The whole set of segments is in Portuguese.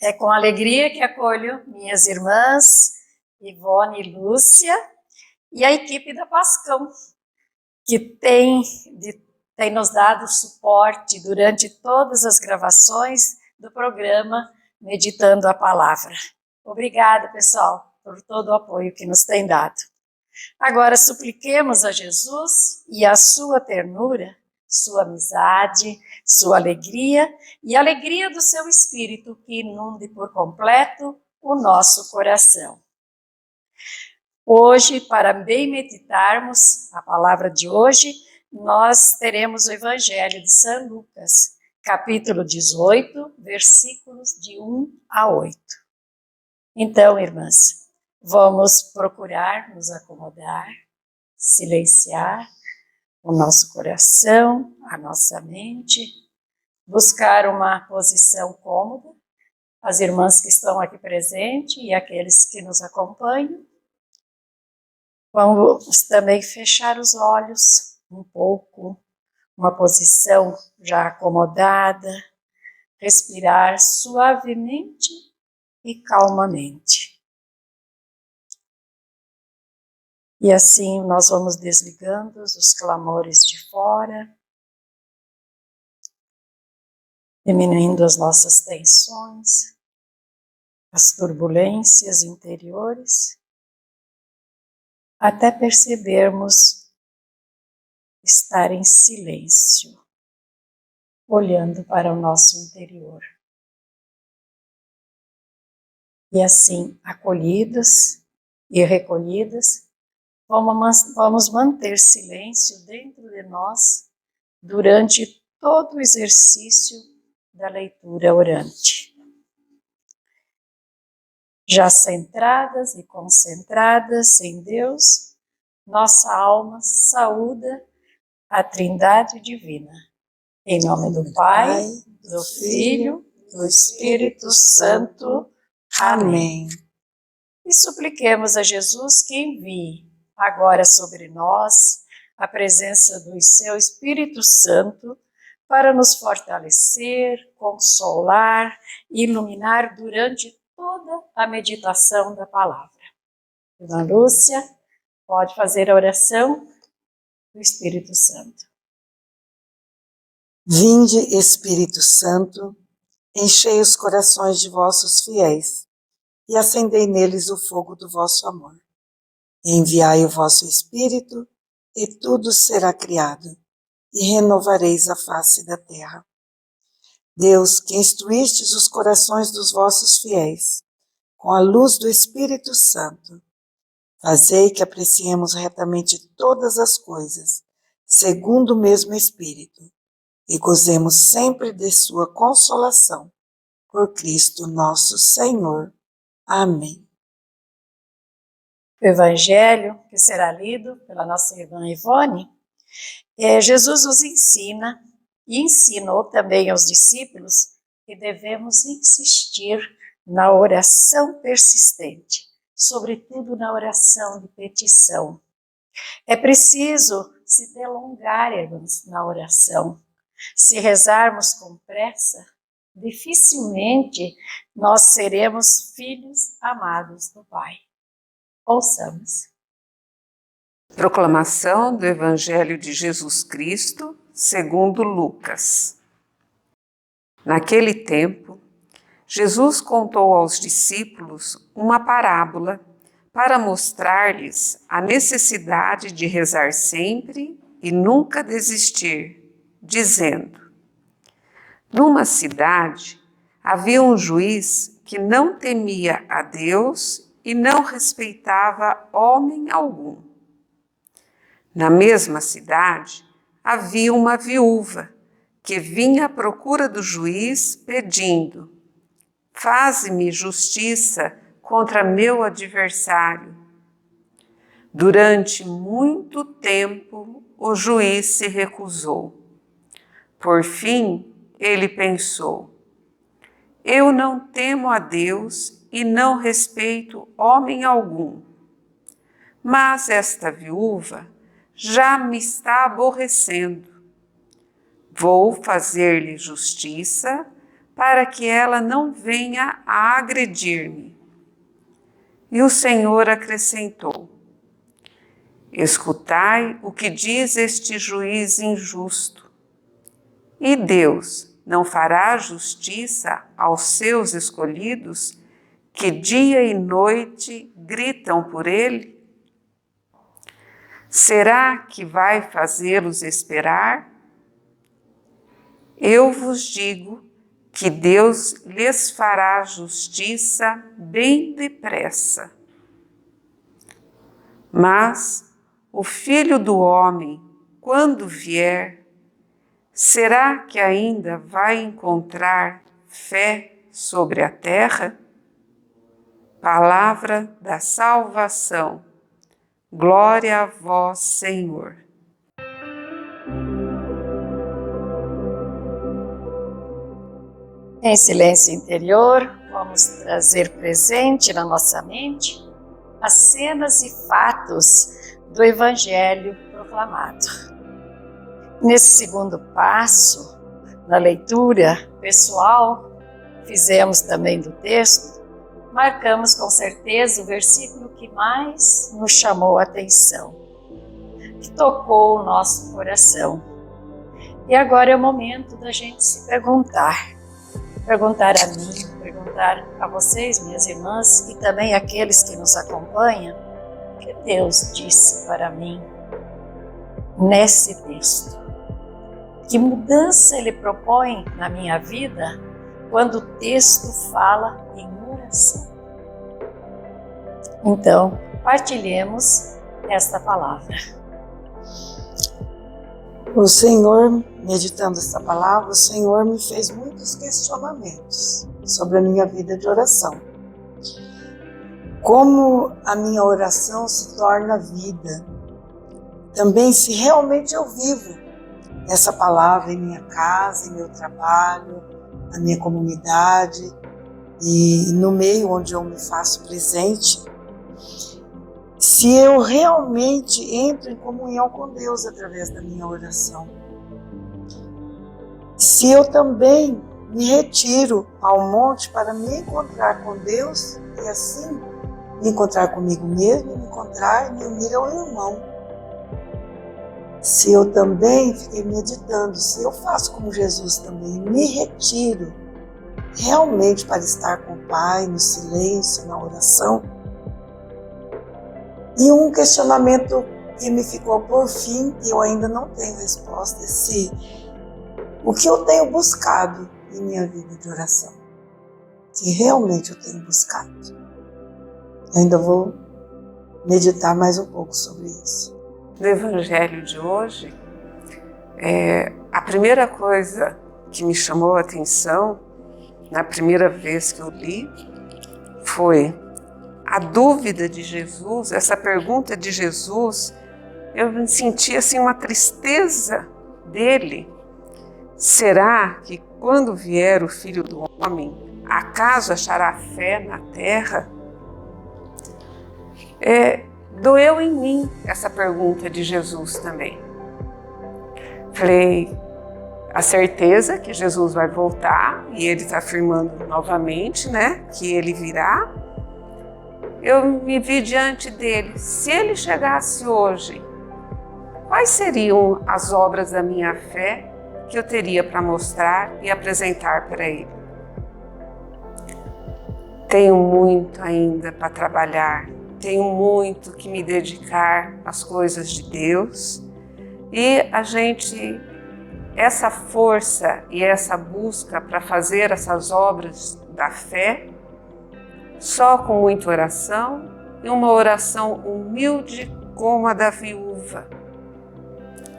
É com alegria que acolho minhas irmãs, Ivone e Lúcia, e a equipe da Pascão, que tem nos dado suporte durante todas as gravações do programa Meditando a Palavra. Obrigada, pessoal, por todo o apoio que nos tem dado. Agora supliquemos a Jesus e a sua ternura, sua amizade, sua alegria e a alegria do seu Espírito que inunde por completo o nosso coração. Hoje, para bem meditarmos a palavra de hoje, nós teremos o Evangelho de São Lucas, capítulo 18, versículos de 1 a 8. Então, irmãs, vamos procurar nos acomodar, silenciar o nosso coração, a nossa mente, buscar uma posição cômoda, as irmãs que estão aqui presentes e aqueles que nos acompanham. Vamos também fechar os olhos um pouco, uma posição já acomodada, respirar suavemente e calmamente. E assim nós vamos desligando os clamores de fora, diminuindo as nossas tensões, as turbulências interiores, até percebermos estar em silêncio, olhando para o nosso interior. E assim, acolhidas e recolhidas, vamos manter silêncio dentro de nós durante todo o exercício da leitura orante. Já centradas e concentradas em Deus, nossa alma saúda a Trindade Divina. Em nome do Pai, do Filho, do Espírito Santo. Amém. E supliquemos a Jesus que envie agora sobre nós a presença do seu Espírito Santo para nos fortalecer, consolar e iluminar durante toda a meditação da palavra. Irmã Lúcia, pode fazer a oração do Espírito Santo. Vinde, Espírito Santo, enchei os corações de vossos fiéis e acendei neles o fogo do vosso amor. Enviai o vosso Espírito e tudo será criado e renovareis a face da terra. Deus, que instruístes os corações dos vossos fiéis com a luz do Espírito Santo, fazei que apreciemos retamente todas as coisas, segundo o mesmo Espírito, e gozemos sempre de sua consolação. Por Cristo nosso Senhor. Amém. O Evangelho que será lido pela nossa irmã Ivone, Jesus nos ensina e ensinou também aos discípulos que devemos insistir na oração persistente, sobretudo na oração de petição. É preciso se delongar, irmãos, na oração. Se rezarmos com pressa, dificilmente nós seremos filhos amados do Pai. Ouçamos. Proclamação do Evangelho de Jesus Cristo, segundo Lucas. Naquele tempo, Jesus contou aos discípulos uma parábola para mostrar-lhes a necessidade de rezar sempre e nunca desistir, dizendo: numa cidade havia um juiz que não temia a Deus e não respeitava homem algum. Na mesma cidade havia uma viúva que vinha à procura do juiz pedindo: faze-me justiça contra meu adversário. Durante muito tempo o juiz se recusou. Por fim, ele pensou: eu não temo a Deus e não respeito homem algum. Mas esta viúva já me está aborrecendo. Vou fazer-lhe justiça para que ela não venha a agredir-me. E o Senhor acrescentou: escutai o que diz este juiz injusto. E Deus não fará justiça aos seus escolhidos, que dia e noite gritam por ele? Será que vai fazê-los esperar? Eu vos digo que Deus lhes fará justiça bem depressa. Mas o Filho do Homem, quando vier, será que ainda vai encontrar fé sobre a terra? Palavra da salvação. Glória a vós, Senhor. Em silêncio interior, vamos trazer presente na nossa mente as cenas e fatos do Evangelho proclamado. Nesse segundo passo, na leitura pessoal, fizemos também do texto, marcamos com certeza o versículo que mais nos chamou a atenção, que tocou o nosso coração. E agora é o momento da gente se perguntar a mim, perguntar a vocês, minhas irmãs, e também aqueles que nos acompanham, o que Deus disse para mim nesse texto. Que mudança Ele propõe na minha vida quando o texto fala em oração. Então, partilhemos esta palavra. O Senhor, meditando esta palavra, o Senhor me fez muitos questionamentos sobre a minha vida de oração. Como a minha oração se torna vida. Também se realmente eu vivo essa palavra em minha casa, em meu trabalho, na minha comunidade e no meio onde eu me faço presente. Se eu realmente entro em comunhão com Deus através da minha oração. Se eu também me retiro ao monte para me encontrar com Deus e assim me encontrar comigo mesmo, me encontrar e me unir ao irmão. Se eu também fiquei meditando, se eu faço como Jesus também, me retiro realmente para estar com o Pai, no silêncio, na oração. E um questionamento que me ficou por fim, e eu ainda não tenho resposta, é se o que eu tenho buscado em minha vida de oração, que realmente eu tenho buscado. Eu ainda vou meditar mais um pouco sobre isso. No Evangelho de hoje, a primeira coisa que me chamou a atenção, na primeira vez que eu li, foi a dúvida de Jesus, essa pergunta de Jesus. Eu me senti assim uma tristeza dele. Será que quando vier o Filho do Homem, acaso achará fé na terra? Doeu em mim essa pergunta de Jesus também. Falei, a certeza que Jesus vai voltar, e ele está afirmando novamente, né, que ele virá. Eu me vi diante dele. Se ele chegasse hoje, quais seriam as obras da minha fé que eu teria para mostrar e apresentar para ele? Tenho muito ainda para trabalhar, tenho muito que me dedicar às coisas de Deus, e essa força e essa busca para fazer essas obras da fé, só com muita oração, e uma oração humilde como a da viúva.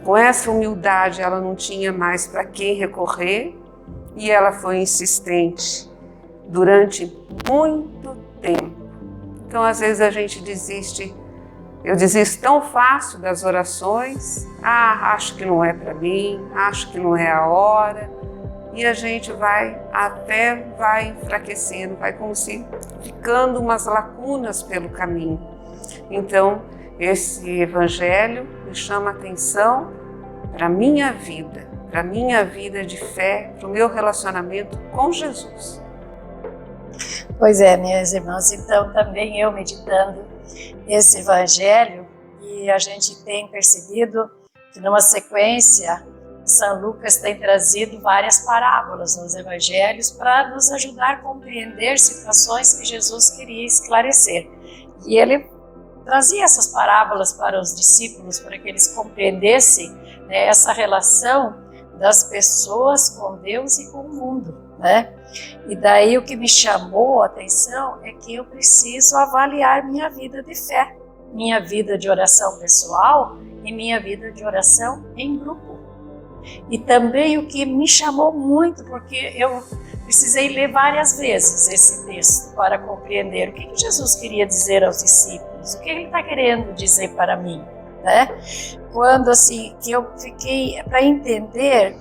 Com essa humildade, ela não tinha mais para quem recorrer, e ela foi insistente durante muito tempo. Então, às vezes a gente desiste. Eu desisto tão fácil das orações. Acho que não é para mim, acho que não é a hora. E a gente vai enfraquecendo, vai como se ficando umas lacunas pelo caminho. Então, esse Evangelho me chama a atenção para a minha vida. para a minha vida de fé, para o meu relacionamento com Jesus. Pois é, minhas irmãs, então também eu meditando esse evangelho, e a gente tem percebido que numa sequência, São Lucas tem trazido várias parábolas nos evangelhos para nos ajudar a compreender situações que Jesus queria esclarecer. E ele trazia essas parábolas para os discípulos, para que eles compreendessem, né, essa relação das pessoas com Deus e com o mundo, né? E daí o que me chamou a atenção é que eu preciso avaliar minha vida de fé, minha vida de oração pessoal e minha vida de oração em grupo. E também o que me chamou muito, porque eu precisei ler várias vezes esse texto para compreender o que Jesus queria dizer aos discípulos, o que ele está querendo dizer para mim, né? Quando assim, que eu fiquei para entender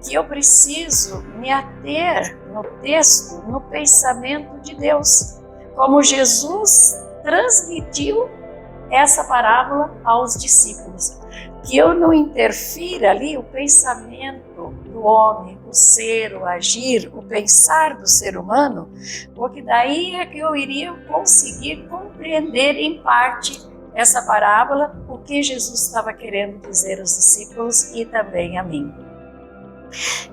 que eu preciso me ater no texto, no pensamento de Deus, como Jesus transmitiu essa parábola aos discípulos, que eu não interfira ali o pensamento do homem, o ser, o agir, o pensar do ser humano, porque daí é que eu iria conseguir compreender em parte essa parábola, o que Jesus estava querendo dizer aos discípulos e também a mim.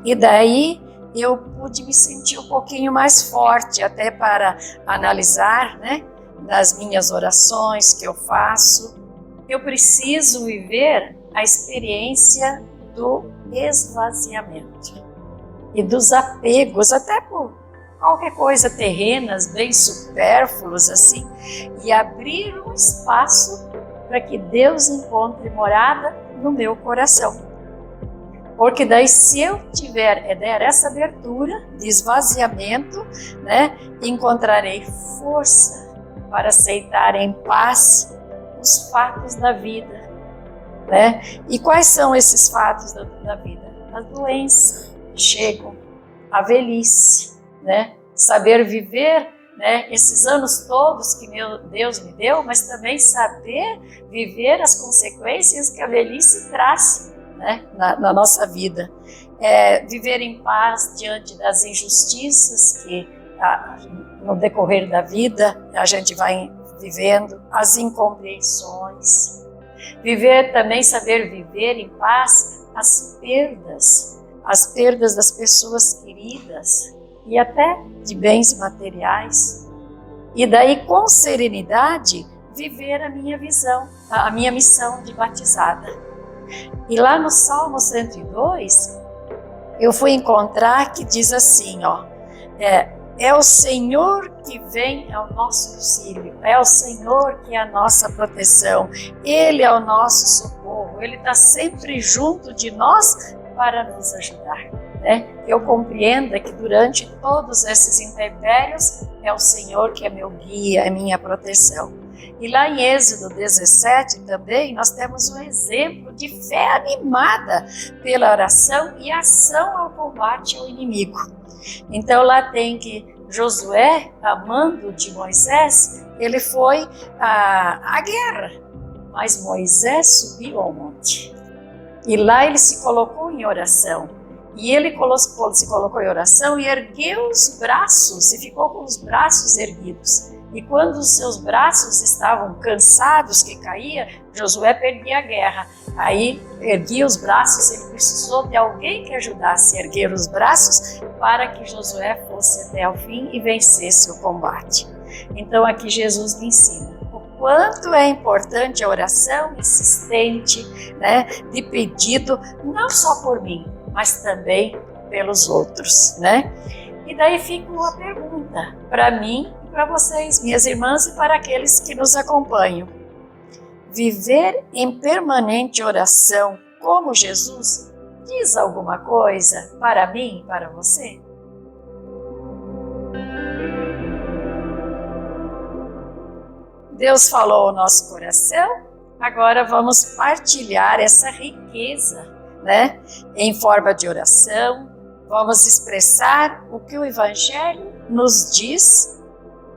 E daí eu pude me sentir um pouquinho mais forte, até para analisar, né, nas minhas orações que eu faço. Eu preciso viver a experiência do esvaziamento e dos apegos, até por qualquer coisa terrenas, bem supérfluos assim, e abrir um espaço para que Deus encontre morada no meu coração. Porque daí, se eu der essa abertura de esvaziamento, né, encontrarei força para aceitar em paz os fatos da vida, né? E quais são esses fatos da vida? As doenças que chegam, a velhice, né? Saber viver, né, esses anos todos que meu Deus me deu, mas também saber viver as consequências que a velhice traz, né, na nossa vida. Viver em paz diante das injustiças que no decorrer da vida a gente vai vivendo, as incompreensões. Saber viver em paz as perdas das pessoas queridas e até de bens materiais. E daí, com serenidade, viver a minha missão de batizada. E lá no Salmo 102, eu fui encontrar que diz assim, ó, é o Senhor que vem ao nosso auxílio, é o Senhor que é a nossa proteção, Ele é o nosso socorro, Ele está sempre junto de nós para nos ajudar, né? Eu compreenda que durante todos esses intempéries é o Senhor que é meu guia, é minha proteção. E lá em Êxodo 17 também nós temos um exemplo de fé animada pela oração e ação ao combate ao inimigo. Então lá tem que Josué, a mando de Moisés, ele foi à guerra, mas Moisés subiu ao monte. E lá ele se colocou em oração. E ele se colocou em oração e ergueu os braços, e ficou com os braços erguidos. E quando os seus braços estavam cansados, que caía, Josué perdia a guerra. Aí erguia os braços, ele precisou de alguém que ajudasse a erguer os braços para que Josué fosse até o fim e vencesse o combate. Então aqui Jesus me ensina o quanto é importante a oração insistente, né, de pedido, não só por mim, mas também pelos outros, né? E daí fica uma pergunta para mim, para vocês, minhas irmãs, e para aqueles que nos acompanham. Viver em permanente oração como Jesus diz alguma coisa para mim e para você? Deus falou ao nosso coração, agora vamos partilhar essa riqueza, né, em forma de oração. Vamos expressar o que o Evangelho nos diz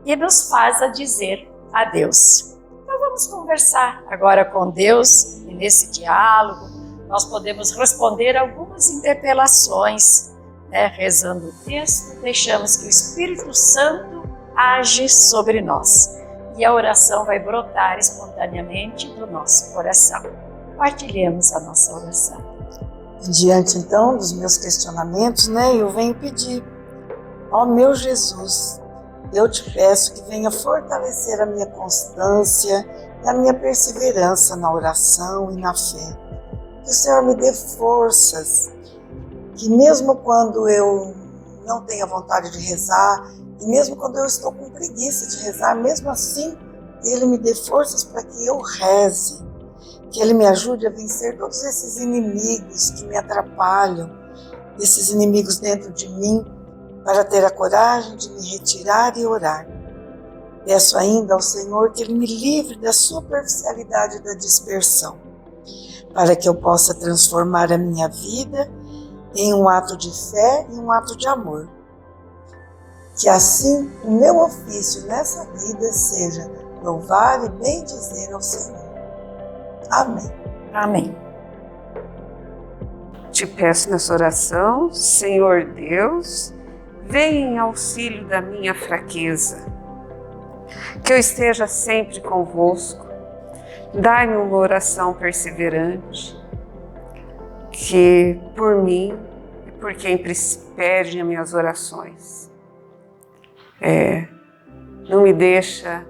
e nos faz a dizer a Deus. Então vamos conversar agora com Deus, e nesse diálogo nós podemos responder algumas as interpelações, né? Rezando o texto, deixamos que o Espírito Santo age sobre nós e a oração vai brotar espontaneamente do nosso coração. Partilhemos a nossa oração. Diante então dos meus questionamentos, eu venho pedir, ó meu Jesus, eu te peço que venha fortalecer a minha constância e a minha perseverança na oração e na fé. Que o Senhor me dê forças, que mesmo quando eu não tenha vontade de rezar, e mesmo quando eu estou com preguiça de rezar, mesmo assim, Ele me dê forças para que eu reze, que Ele me ajude a vencer todos esses inimigos que me atrapalham, esses inimigos dentro de mim, para ter a coragem de me retirar e orar. Peço ainda ao Senhor que Ele me livre da superficialidade e da dispersão, para que eu possa transformar a minha vida em um ato de fé e um ato de amor. Que assim o meu ofício nessa vida seja louvar e bendizer ao Senhor. Amém. Amém. Te peço nessa oração, Senhor Deus, venha em auxílio da minha fraqueza, que eu esteja sempre convosco, dai-me uma oração perseverante, que por mim e por quem pede as minhas orações, não me deixa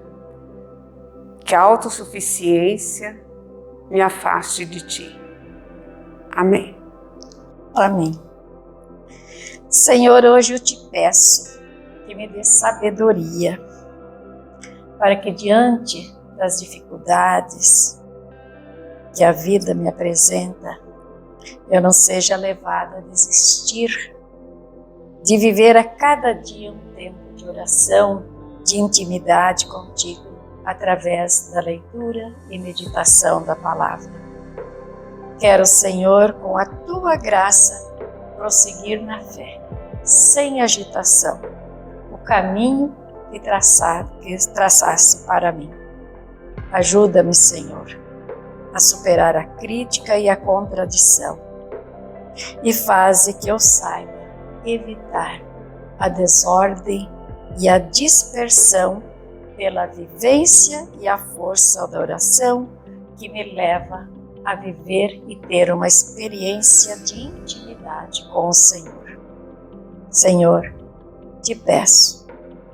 que a autossuficiência me afaste de ti. Amém. Amém. Senhor, hoje eu te peço que me dê sabedoria para que diante das dificuldades que a vida me apresenta, eu não seja levada a desistir de viver a cada dia um tempo de oração, de intimidade contigo, através da leitura e meditação da palavra. Quero, Senhor, com a tua graça, prosseguir na fé, sem agitação, o caminho que traçaste para mim. Ajuda-me, Senhor, a superar a crítica e a contradição, e faze que eu saiba evitar a desordem e a dispersão pela vivência e a força da oração que me leva a viver e ter uma experiência de intimidade com o Senhor. Senhor, te peço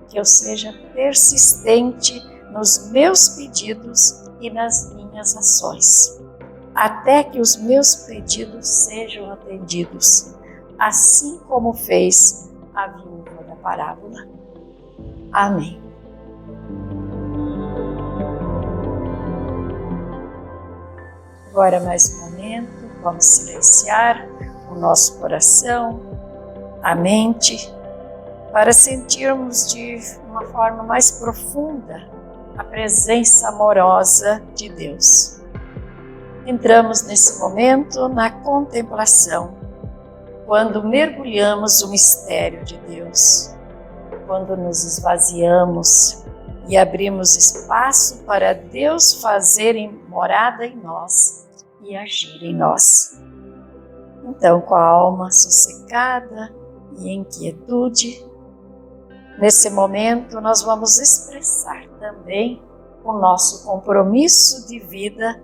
que eu seja persistente nos meus pedidos e nas minhas ações, até que os meus pedidos sejam atendidos, assim como fez a viúva da parábola. Amém. Agora mais um momento, vamos silenciar o nosso coração, a mente, para sentirmos de uma forma mais profunda a presença amorosa de Deus. Entramos nesse momento na contemplação, quando mergulhamos no mistério de Deus, quando nos esvaziamos e abrimos espaço para Deus fazer morada em nós e agir em nós. Então, com a alma sossegada e em quietude, nesse momento nós vamos expressar também o nosso compromisso de vida,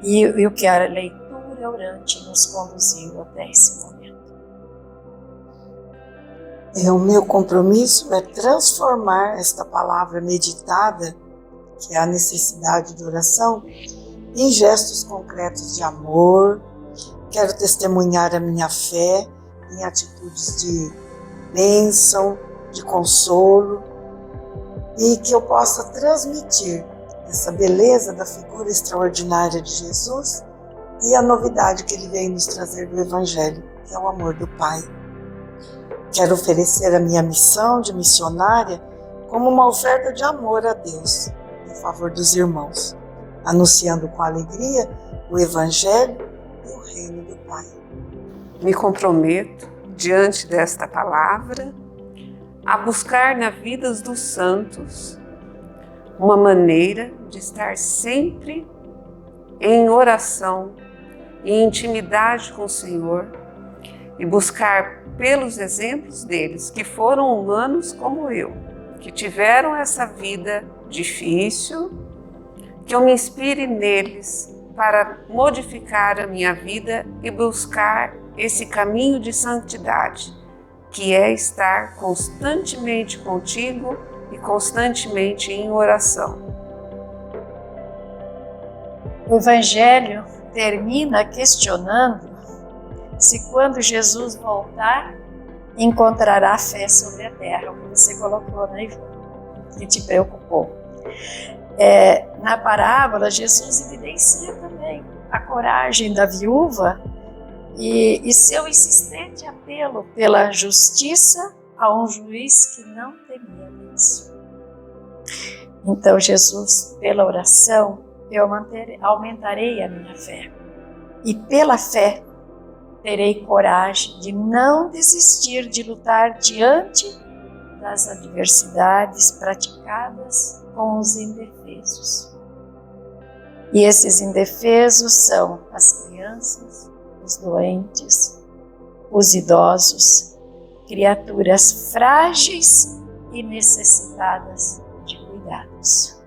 e o que a leitura orante nos conduziu até esse momento. O meu compromisso é transformar esta palavra meditada, que é a necessidade de oração, em gestos concretos de amor. Quero testemunhar a minha fé em atitudes de bênção, de consolo, e que eu possa transmitir essa beleza da figura extraordinária de Jesus e a novidade que Ele veio nos trazer do Evangelho, que é o amor do Pai. Quero oferecer a minha missão de missionária como uma oferta de amor a Deus, em favor dos irmãos, anunciando com alegria o Evangelho e o reino do Pai. Me comprometo, diante desta palavra, a buscar na vida dos santos uma maneira de estar sempre em oração em intimidade com o Senhor e buscar pelos exemplos deles, que foram humanos como eu, que tiveram essa vida difícil, que eu me inspire neles para modificar a minha vida e buscar esse caminho de santidade, que é estar constantemente contigo e constantemente em oração. O Evangelho termina questionando se quando Jesus voltar, encontrará fé sobre a terra, o que você colocou, né, Ivan? Que te preocupou. Na parábola, Jesus evidencia também a coragem da viúva e seu insistente apelo pela justiça a um juiz que não temia Deus. Então, Jesus, pela oração, eu aumentarei a minha fé. E pela fé, terei coragem de não desistir de lutar diante das adversidades praticadas com os indefesos. E esses indefesos são as crianças, os doentes, os idosos, criaturas frágeis e necessitadas de cuidados.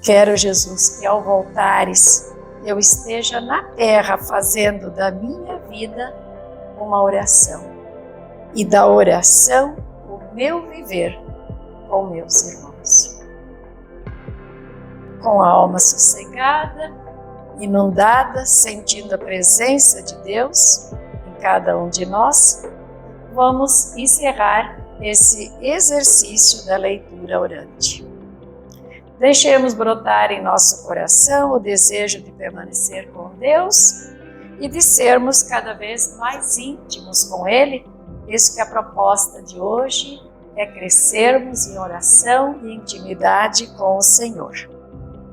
Quero, Jesus, que ao voltares eu esteja na terra fazendo da minha vida uma oração e da oração o meu viver com meus irmãos. Com a alma sossegada, inundada, sentindo a presença de Deus em cada um de nós, vamos encerrar esse exercício da leitura orante. Deixemos brotar em nosso coração o desejo de permanecer com Deus e de sermos cada vez mais íntimos com Ele. Isso que a proposta de hoje é crescermos em oração e intimidade com o Senhor,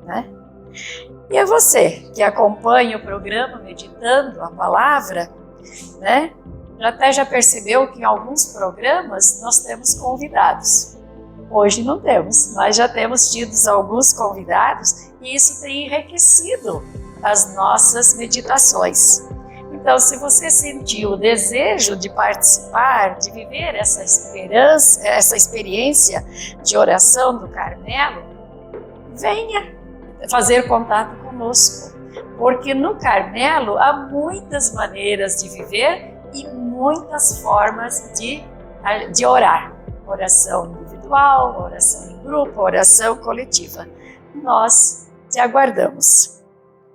né? E é você que acompanha o programa Meditando a Palavra, né? Já percebeu que em alguns programas nós temos convidados. Hoje não temos, mas já temos tido alguns convidados e isso tem enriquecido as nossas meditações. Então, se você sentiu o desejo de participar, de viver essa experiência de oração do Carmelo, venha fazer contato conosco, porque no Carmelo há muitas maneiras de viver e muitas formas de orar. Oração individual, oração em grupo, oração coletiva. Nós te aguardamos.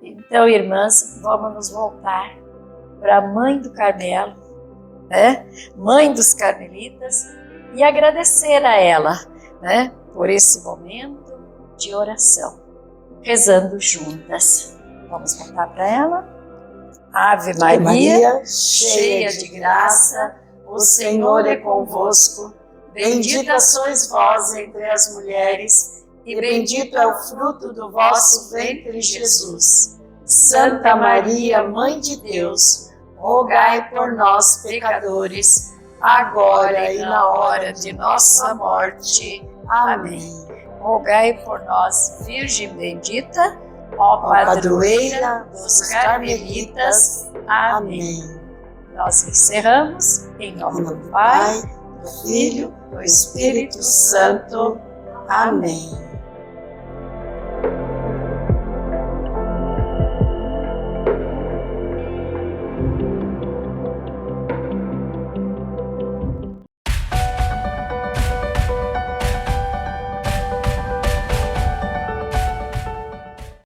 Então, irmãs, vamos nos voltar para a Mãe do Carmelo, né? Mãe dos Carmelitas, e agradecer a ela, né? Por esse momento de oração, rezando juntas. Vamos voltar para ela. Ave Maria, cheia de graça, o Senhor é convosco. Bendita sois vós entre as mulheres, e bendito é o fruto do vosso ventre, Jesus. Santa Maria, Mãe de Deus, rogai por nós, pecadores, agora e na hora de nossa morte. Amém. Rogai por nós, Virgem bendita, ó padroeira dos Carmelitas. Amém. Nós encerramos em nome do Pai, do Filho, do Espírito Santo. Amém.